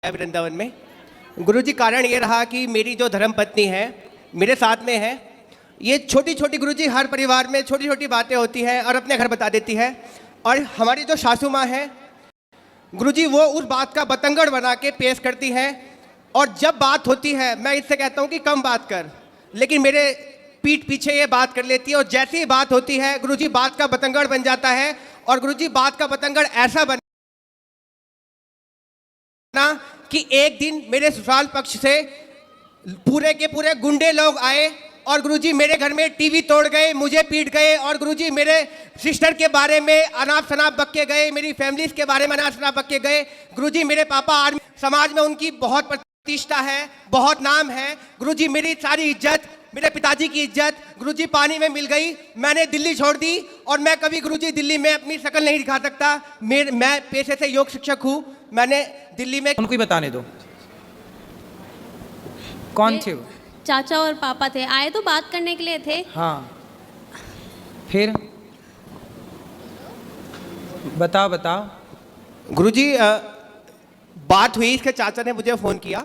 वृंदावन में। गुरुजी कारण ये रहा कि मेरी जो धर्म पत्नी है मेरे साथ में है। ये छोटी छोटी गुरुजी हर परिवार में छोटी छोटी बातें होती हैं और अपने घर बता देती है। और हमारी जो सासू माँ है गुरुजी वो उस बात का बतंगड़ बना के पेश करती हैं। और जब बात होती है मैं इससे कहता हूँ कि कम बात कर, लेकिन मेरे पीठ पीछे ये बात कर लेती है। और जैसी ही बात होती है गुरुजी बात का बतंगड़ बन जाता है। और गुरुजी बात का बतंगड़ ऐसा बना कि एक दिन मेरे ससुराल पक्ष से पूरे के पूरे गुंडे लोग आए और गुरुजी मेरे घर में टीवी तोड़ गए, मुझे पीट गए। और गुरुजी मेरे सिस्टर के बारे में अनाप शनाप बक के गए, मेरी फैमिलीज के बारे में अनाप शनाप बक के गए। गुरुजी मेरे पापा आर्मी, समाज में उनकी बहुत प्रतिष्ठा है, बहुत नाम है। गुरुजी मेरी सारी इज्जत, मेरे पिताजी की इज्जत गुरुजी पानी में मिल गई। मैंने दिल्ली छोड़ दी और मैं कभी गुरुजी दिल्ली में अपनी शक्ल नहीं दिखा सकता। मैं पेशे से योग शिक्षक हूँ। मैंने दिल्ली में उनको ही बताने दो कौन थे वो? चाचा और पापा थे, आए तो बात करने के लिए थे। हाँ, फिर बताओ बताओ। गुरुजी बात हुई, इसके चाचा ने मुझे फ़ोन किया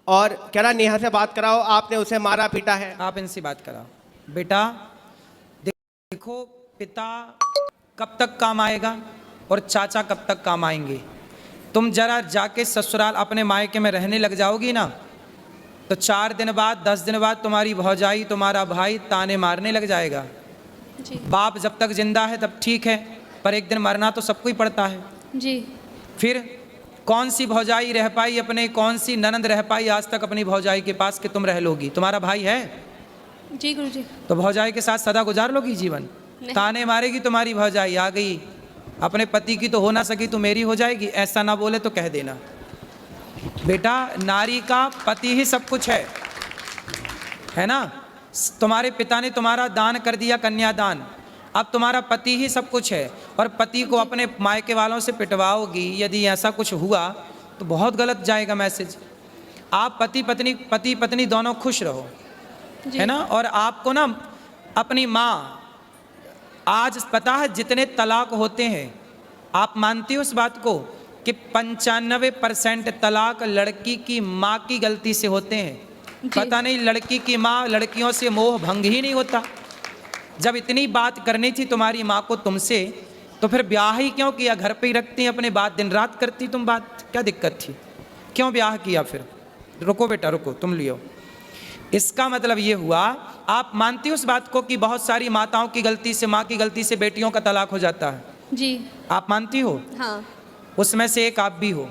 और कह रहा नेहा से बात कराओ, आपने उसे मारा पीटा है। आप इनसे बात कराओ। बेटा देखो, पिता कब तक काम आएगा और चाचा कब तक काम आएंगे। तुम जरा जाके ससुराल अपने मायके में रहने लग जाओगी ना, तो 4 दिन बाद 10 दिन बाद तुम्हारी भौजाई, तुम्हारा भाई ताने मारने लग जाएगा। जी। बाप जब तक जिंदा है तब ठीक है, पर एक दिन मरना तो सबको ही पड़ता है। जी। फिर कौन सी भौजाई रह पाई अपने, कौन सी ननंद रह पाई आज तक अपनी भौजाई के पास कि तुम रह लोगी? तुम्हारा भाई है? जी गुरुजी। तो भौजाई के साथ सदा गुजार लोगी जीवन? ताने मारेगी तुम्हारी भौजाई, आ गई अपने पति की तो हो ना सकी तो मेरी हो जाएगी, ऐसा ना बोले तो कह देना। बेटा नारी का पति ही सब कुछ है ना। तुम्हारे पिता ने तुम्हारा दान कर दिया, कन्यादान, अब तुम्हारा पति ही सब कुछ है। और पति को अपने मायके वालों से पिटवाओगी, यदि ऐसा कुछ हुआ तो बहुत गलत जाएगा मैसेज। आप पति पत्नी दोनों खुश रहो, है ना। और आपको ना अपनी माँ, आज पता है जितने तलाक होते हैं, आप मानती हो उस बात को कि 95% तलाक लड़की की माँ की गलती से होते हैं। पता नहीं लड़की की माँ, लड़कियों से मोह भंग ही नहीं होता। जब इतनी बात करनी थी तुम्हारी माँ को तुमसे, तो फिर ब्याह ही क्यों किया? घर पे ही रखती अपने बात, दिन रात करती तुम बात, क्या दिक्कत थी? क्यों ब्याह किया फिर? रुको बेटा रुको, तुम लियो। इसका मतलब ये हुआ, आप मानती हो उस बात को कि बहुत सारी माताओं की गलती से, माँ की गलती से बेटियों का तलाक हो जाता है? जी। आप मानती हो? हाँ। उसमें से एक आप भी हो।